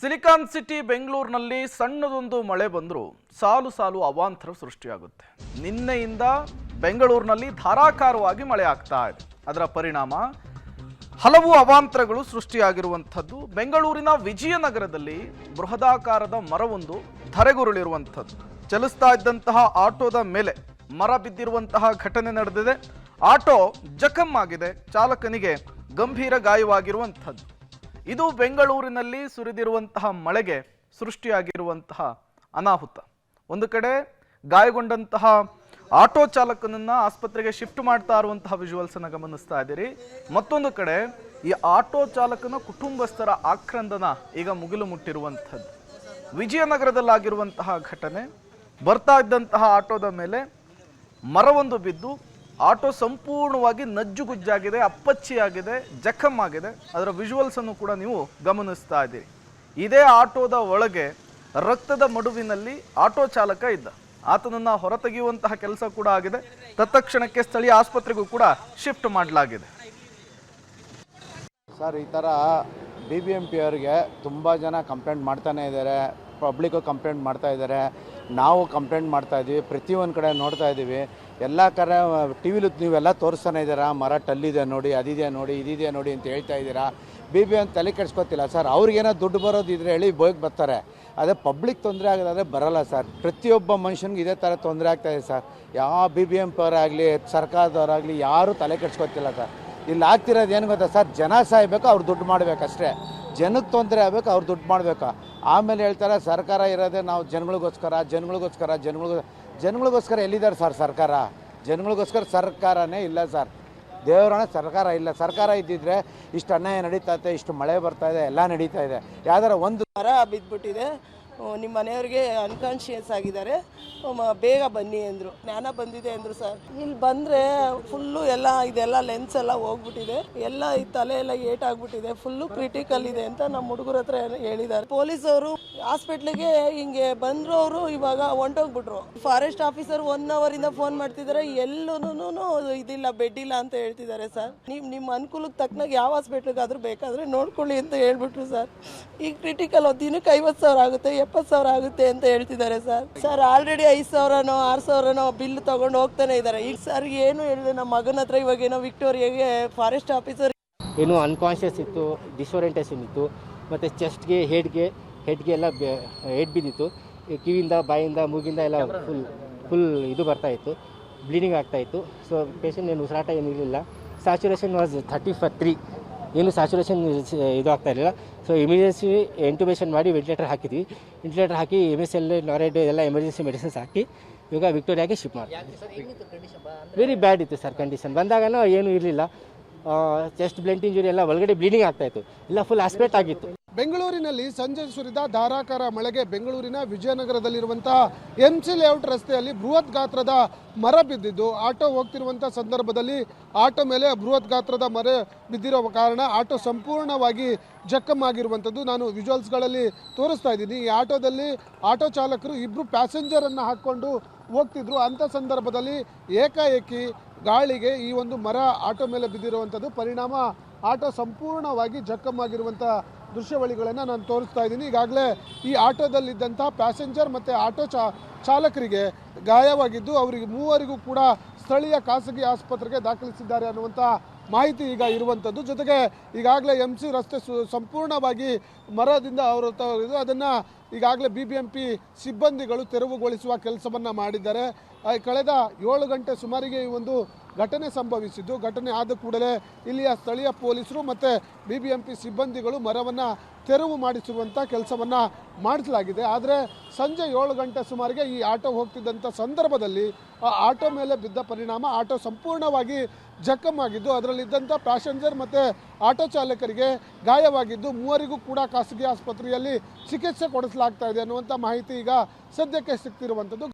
Silicon city ಬೆಂಗಳೂರಿನಲ್ಲಿ ಸಣ್ಣದೊಂದು ಮಳೆ ಬಂದರೂ ಸಾಲು ಸಾಲು ಅವಾಂತರ ಸೃಷ್ಟಿಯಾಗುತ್ತೆ. ನಿನ್ನೆಯಿಂದ ಬೆಂಗಳೂರಿನಲ್ಲಿ ಧಾರಾಕಾರವಾಗಿ ಮಳೆ ಆಗ್ತಾ ಇದೆ. ಅದರ ಪರಿಣಾಮ ಹಲವು ಅವಾಂತರಗಳು ಸೃಷ್ಟಿಯಾಗಿರುವಂಥದ್ದು. ಬೆಂಗಳೂರಿನ ವಿಜಯನಗರದಲ್ಲಿ ಬೃಹದಾಕಾರದ ಮರವೊಂದು ಧರೆಗುರುಳಿರುವಂಥದ್ದು. ಚಲಿಸ್ತಾ ಇದ್ದಂತಹ ಆಟೋದ ಮೇಲೆ ಮರ ಬಿದ್ದಿರುವಂತಹ ಘಟನೆ ನಡೆದಿದೆ. ಆಟೋ ಜಖಮ್ ಆಗಿದೆ, ಚಾಲಕನಿಗೆ ಗಂಭೀರ ಗಾಯವಾಗಿರುವಂಥದ್ದು. ಇದು ಬೆಂಗಳೂರಿನಲ್ಲಿ ಸುರಿದಿರುವಂತಹ ಮಳೆಗೆ ಸೃಷ್ಟಿಯಾಗಿರುವಂತಹ ಅನಾಹುತ. ಒಂದು ಕಡೆ ಗಾಯಗೊಂಡಂತಹ ಆಟೋ ಚಾಲಕನನ್ನ ಆಸ್ಪತ್ರೆಗೆ ಶಿಫ್ಟ್ ಮಾಡ್ತಾ ಇರುವಂತಹ ವಿಜುವಲ್ಸ್ ಅನ್ನು ಗಮನಿಸ್ತಾ ಇದ್ದೀರಿ. ಮತ್ತೊಂದು ಕಡೆ ಈ ಆಟೋ ಚಾಲಕನ ಕುಟುಂಬಸ್ಥರ ಆಕ್ರಂದನ ಈಗ ಮುಗಿಲು ಮುಟ್ಟಿರುವಂಥದ್ದು. ವಿಜಯನಗರದಲ್ಲಾಗಿರುವಂತಹ ಘಟನೆ. ಬರ್ತಾ ಇದ್ದಂತಹ ಆಟೋದ ಮೇಲೆ ಮರವೊಂದು ಬಿದ್ದು ಆಟೋ ಸಂಪೂರ್ಣವಾಗಿ ನಜ್ಜುಗುಜ್ಜಾಗಿದೆ, ಅಪ್ಪಚ್ಚಿಯಾಗಿದೆ, ಜಖಮ್ ಆಗಿದೆ. ಅದರ ವಿಜುವಲ್ಸ್ ಅನ್ನು ಕೂಡ ನೀವು ಗಮನಿಸ್ತಾ ಇದ್ದೀರಿ. ಇದೇ ಆಟೋದ ಒಳಗೆ ರಕ್ತದ ಮಡುವಿನಲ್ಲಿ ಆಟೋ ಚಾಲಕ ಇದ್ದ. ಆತನನ್ನ ಹೊರತೆಗೆಯುವಂತಹ ಕೆಲಸ ಕೂಡ ಆಗಿದೆ. ತತ್ಕ್ಷಣಕ್ಕೆ ಸ್ಥಳೀಯ ಆಸ್ಪತ್ರೆಗೂ ಕೂಡ ಶಿಫ್ಟ್ ಮಾಡಲಾಗಿದೆ. ಸರ್, ಈ ಥರ BBMP ಅವರಿಗೆ ತುಂಬ ಜನ ಕಂಪ್ಲೇಂಟ್ ಮಾಡ್ತಾನೆ ಇದ್ದಾರೆ, ಪಬ್ಲಿಕ್ಕು ಕಂಪ್ಲೇಂಟ್ ಮಾಡ್ತಾ ಇದ್ದಾರೆ, ನಾವು ಕಂಪ್ಲೇಂಟ್ ಮಾಡ್ತಾ ಇದ್ದೀವಿ, ಪ್ರತಿಯೊಂದು ಕಡೆ ನೋಡ್ತಾ ಇದ್ದೀವಿ. ಎಲ್ಲ ಕಡೆ ಟಿವಿಲು ನೀವೆಲ್ಲ ತೋರಿಸ್ತಾನೆ ಇದ್ದೀರಾ, ಮರ ಟಲ್ಲಿದೆ ನೋಡಿ, ಅದಿದೆ ನೋಡಿ, ಇದಿದೆ ನೋಡಿ ಅಂತ ಹೇಳ್ತಾ ಇದ್ದೀರಾ. BBMP ತಲೆ ಕೆಡಿಸ್ಕೊತಿಲ್ಲ ಸರ್. ಅವ್ರಿಗೇನೋ ದುಡ್ಡು ಬರೋದಿದ್ರೆ ಹೇಳಿ ಬೋಯ್ಗೆ ಬರ್ತಾರೆ. ಅದೇ ಪಬ್ಲಿಕ್ ತೊಂದರೆ ಆಗೋದಾದರೆ ಬರಲ್ಲ ಸರ್. ಪ್ರತಿಯೊಬ್ಬ ಮನುಷ್ಯನಿಗೆ ಇದೇ ಥರ ತೊಂದರೆ ಆಗ್ತಾಯಿದೆ ಸರ್. ಯಾವ BBMP ಅವರಾಗಲಿ ಸರ್ಕಾರದವರಾಗಲಿ ಯಾರೂ ತಲೆ ಕೆಡಿಸ್ಕೊತಿಲ್ಲ ಸರ್. ಇಲ್ಲಿ ಆಗ್ತಿರೋದು ಏನು ಗೊತ್ತಾ ಸರ್, ಜನ ಸಾಯ್ಬೇಕು, ಅವ್ರು ದುಡ್ಡು ಮಾಡಬೇಕಷ್ಟೇ. ಜನಕ್ಕೆ ತೊಂದರೆ ಆಗಬೇಕು, ಅವ್ರು ದುಡ್ಡು ಮಾಡಬೇಕು. ಆಮೇಲೆ ಹೇಳ್ತಾರೆ ಸರ್ಕಾರ ಇರೋದೇ ನಾವು ಜನಗಳಿಗೋಸ್ಕರ ಎಲ್ಲಿದ್ದಾರೆ ಸರ್ ಸರ್ಕಾರ? ಜನಗಳಿಗೋಸ್ಕರ ಸರ್ಕಾರನೇ ಇಲ್ಲ ಸರ್. ದೇವರಣ ಸರ್ಕಾರ ಇಲ್ಲ. ಸರ್ಕಾರ ಇದ್ದಿದ್ರೆ ಇಷ್ಟು ಅನ್ಯಾಯ ನಡೀತೈತೆ, ಇಷ್ಟು ಮಳೆ ಬರ್ತಾ ಇದೆ, ಎಲ್ಲ ನಡೀತಾ ಇದೆ. ಯಾವ್ದಾರ ಒಂದು ಮರ ಬಿದ್ದುಬಿಟ್ಟಿದೆ, ನಿಮ್ಮ ಮನೆಯವ್ರಿಗೆ ಅನ್ಕಾನ್ಶಿಯಸ್ ಆಗಿದ್ದಾರೆ, ಬೇಗ ಬನ್ನಿ ಅಂದರು. ಜ್ಞಾನ ಬಂದಿದೆ ಅಂದರು ಸರ್. ಇಲ್ಲಿ ಬಂದರೆ ಫುಲ್ಲು ಎಲ್ಲ ಇದೆಲ್ಲ ಲೆನ್ಸ್ ಎಲ್ಲ ಹೋಗ್ಬಿಟ್ಟಿದೆ, ಎಲ್ಲ ಈ ತಲೆ ಎಲ್ಲ ಏಟಾಗ್ಬಿಟ್ಟಿದೆ, ಫುಲ್ಲು ಕ್ರಿಟಿಕಲ್ ಇದೆ ಅಂತ ನಮ್ಮ ಹುಡುಗರ ಹತ್ರ ಹೇಳಿದ್ದಾರೆ. ಪೊಲೀಸವರು ಹಾಸ್ಪಿಟ್ಲಿಗೆ ಹಿಂಗೆ ಬಂದರು, ಅವರು ಇವಾಗ ಹೊಂಟೋಗ್ಬಿಟ್ರು. ಫಾರೆಸ್ಟ್ ಆಫೀಸರ್ 1 ಅವರಿಂದ ಫೋನ್ ಮಾಡ್ತಿದ್ದಾರೆ, ಎಲ್ಲೂ ಇದಿಲ್ಲ, ಬೆಡ್ ಇಲ್ಲ ಅಂತ ಹೇಳ್ತಿದ್ದಾರೆ ಸರ್. ನಿಮ್ಮ ಅನುಕೂಲಕ್ಕೆ ತಕ್ಕನಾಗ ಯಾವ ಹಾಸ್ಪಿಟ್ಲಿಗಾದ್ರೂ ಬೇಕಾದರೆ ನೋಡ್ಕೊಳ್ಳಿ ಅಂತ ಹೇಳ್ಬಿಟ್ರು ಸರ್. ಈಗ ಕ್ರಿಟಿಕಲ್ ದಿನಕ್ಕೆ 50,000 ಆಗುತ್ತೆ, 70,000 ಆಗುತ್ತೆ ಅಂತ ಹೇಳ್ತಿದ್ದಾರೆ ಸರ್. ಆಲ್ರೆಡಿ 5,000ನೋ 6,000ನೋ ಬಿಲ್ ತಗೊಂಡು ಹೋಗ್ತಾನೆ ಇದ್ದಾರೆ. ಈಗ ಸರ್ ಏನು ಹೇಳಿದೆ, ನಮ್ಮ ಮಗನ ಹತ್ರ ಇವಾಗ ಏನೋ ವಿಕ್ಟೋರಿಯಾಗೆ ಫಾರೆಸ್ಟ್ ಆಫೀಸರ್ ಏನೋ ಅನ್ಕಾನ್ಷಿಯಸ್ ಇತ್ತು, ಡಿಸೋರಿಯಂಟೇಷನ್ ಇತ್ತು, ಮತ್ತು ಚೆಸ್ಟ್ಗೆ ಹೆಡ್ಗೆ ಎಲ್ಲ ಹೆಡ್ ಬಿದ್ದಿತ್ತು. ಕಿವಿಯಿಂದ ಬಾಯಿಂದ ಮೂಗಿಂದ ಎಲ್ಲ ಫುಲ್ ಇದು ಬರ್ತಾಯಿತ್ತು, ಬ್ಲೀಡಿಂಗ್ ಆಗ್ತಾಯಿತ್ತು. ಸೊ ಪೇಷಂಟ್ ಏನು ಉಸಿರಾಟ ಏನಿರಲಿಲ್ಲ. ಸ್ಯಾಚುರೇಷನ್ ವಾಸ್ 34 ಏನು ಸ್ಯಾಚುರೇಷನ್ ಇದು ಆಗ್ತಾ ಇರಲಿಲ್ಲ. ಸೊ ಇಮಿಡಿಯೇಟ್ಲಿ ಇಂಟ್ಯೂಬೇಷನ್ ಮಾಡಿ ವೆಂಟಿಲೇಟರ್ ಹಾಕಿದ್ವಿ. ವೆಂಟಿಲೇಟರ್ ಹಾಕಿ MSL ನಾರೆಡ್ ಎಲ್ಲ ಎಮರ್ಜೆನ್ಸಿ ಮೆಡಿಸಿನ್ಸ್ ಹಾಕಿ ಇವಾಗ ವಿಕ್ಟೋರಿಯಾಗೆ ಶಿಫ್ಟ್ ಮಾಡಿ. ವೆರಿ ಬ್ಯಾಡ್ ಇತ್ತು ಸರ್ ಕಂಡೀಷನ್. ಬಂದಾಗನೂ ಏನೂ ಇರಲಿಲ್ಲ. ಚೆಸ್ಟ್ ಬ್ಲಂಟ್ ಇಂಜುರಿ ಎಲ್ಲ ಒಳಗಡೆ ಬ್ಲೀಡಿಂಗ್ ಆಗ್ತಾಯಿತ್ತು, ಎಲ್ಲ ಫುಲ್ ಆಸ್ಪೆಕ್ಟ್ ಆಗಿತ್ತು. ಬೆಂಗಳೂರಿನಲ್ಲಿ ಸಂಜೆ ಸುರಿದ ಧಾರಾಕಾರ ಮಳೆಗೆ ಬೆಂಗಳೂರಿನ ವಿಜಯನಗರದಲ್ಲಿರುವಂತಹ MC ಲೇಔಟ್ ರಸ್ತೆಯಲ್ಲಿ ಬೃಹತ್ ಗಾತ್ರದ ಮರ ಬಿದ್ದಿದ್ದು, ಆಟೋ ಹೋಗ್ತಿರುವಂಥ ಸಂದರ್ಭದಲ್ಲಿ ಆಟೋ ಮೇಲೆ ಬೃಹತ್ ಗಾತ್ರದ ಮರ ಬಿದ್ದಿರೋ ಕಾರಣ ಆಟೋ ಸಂಪೂರ್ಣವಾಗಿ ಜಖಮ್ ಆಗಿರುವಂಥದ್ದು ನಾನು ವಿಜುವಲ್ಸ್ಗಳಲ್ಲಿ ತೋರಿಸ್ತಾ ಇದ್ದೀನಿ. ಈ ಆಟೋದಲ್ಲಿ ಆಟೋ ಚಾಲಕರು 2 ಪ್ಯಾಸೆಂಜರನ್ನು ಹಾಕ್ಕೊಂಡು ಹೋಗ್ತಿದ್ರು. ಅಂಥ ಸಂದರ್ಭದಲ್ಲಿ ಏಕಾಏಕಿ ಗಾಳಿಗೆ ಈ ಒಂದು ಮರ ಆಟೋ ಮೇಲೆ ಬಿದ್ದಿರುವಂಥದ್ದು. ಪರಿಣಾಮ ಆಟೋ ಸಂಪೂರ್ಣವಾಗಿ ಜಖಮ್ ಆಗಿರುವಂಥ ದೃಶ್ಯಾವಳಿಗಳನ್ನು ನಾನು ತೋರಿಸ್ತಾ ಇದ್ದೀನಿ. ಈಗಾಗಲೇ ಈ ಆಟೋದಲ್ಲಿದ್ದಂಥ ಪ್ಯಾಸೆಂಜರ್ ಮತ್ತು ಆಟೋ ಚಾಲಕರಿಗೆ ಗಾಯವಾಗಿದ್ದು, ಅವರಿಗೆ 3 ಕೂಡ ಸ್ಥಳೀಯ ಖಾಸಗಿ ಆಸ್ಪತ್ರೆಗೆ ದಾಖಲಿಸಿದ್ದಾರೆ ಅನ್ನುವಂಥ ಮಾಹಿತಿ ಈಗ ಇರುವಂಥದ್ದು. ಜೊತೆಗೆ ಈಗಾಗಲೇ MC ರಸ್ತೆ ಸಂಪೂರ್ಣವಾಗಿ ಮರದಿಂದ ಅವರು ಅದನ್ನು ಈಗಾಗಲೇ BBMP ಸಿಬ್ಬಂದಿಗಳು ತೆರವುಗೊಳಿಸುವ ಕೆಲಸವನ್ನು ಮಾಡಿದ್ದಾರೆ. ಕಳೆದ 7 ಗಂಟೆ ಸುಮಾರಿಗೆ ಈ ಒಂದು ಘಟನೆ ಸಂಭವಿಸಿದ್ದು. ಘಟನೆ ಆದ ಕೂಡಲೇ ಇಲ್ಲಿಯ ಸ್ಥಳೀಯ ಪೊಲೀಸರು ಮತ್ತು BBMP ಸಿಬ್ಬಂದಿಗಳು ಮರವನ್ನು ತೆರವು ಮಾಡಿಸುವಂಥ ಕೆಲಸವನ್ನು ಮಾಡಿಸಲಾಗಿದೆ. ಆದರೆ ಸಂಜೆ 7 ಗಂಟೆ ಸುಮಾರಿಗೆ ಈ ಆಟೋ ಹೋಗ್ತಿದ್ದಂಥ ಸಂದರ್ಭದಲ್ಲಿ ಆ ಆಟೋ ಮೇಲೆ ಬಿದ್ದ ಪರಿಣಾಮ ಆಟೋ ಸಂಪೂರ್ಣವಾಗಿ ಜಖಮ್ ಆಗಿದ್ದು, ಅದರಲ್ಲಿದ್ದಂಥ ಪ್ಯಾಸೆಂಜರ್ ಮತ್ತು ಆಟೋ ಚಾಲಕರಿಗೆ ಗಾಯವಾಗಿದ್ದು, 3 ಕೂಡ ಖಾಸಗಿ ಆಸ್ಪತ್ರೆಯಲ್ಲಿ ಚಿಕಿತ್ಸೆ ಕೊಡಿಸಲಾಗ್ತಾ ಇದೆ ಅನ್ನುವಂಥ ಮಾಹಿತಿ ಈಗ ಸದ್ಯಕ್ಕೆ ಸಿಗ್ತಿರುವಂಥದ್ದು.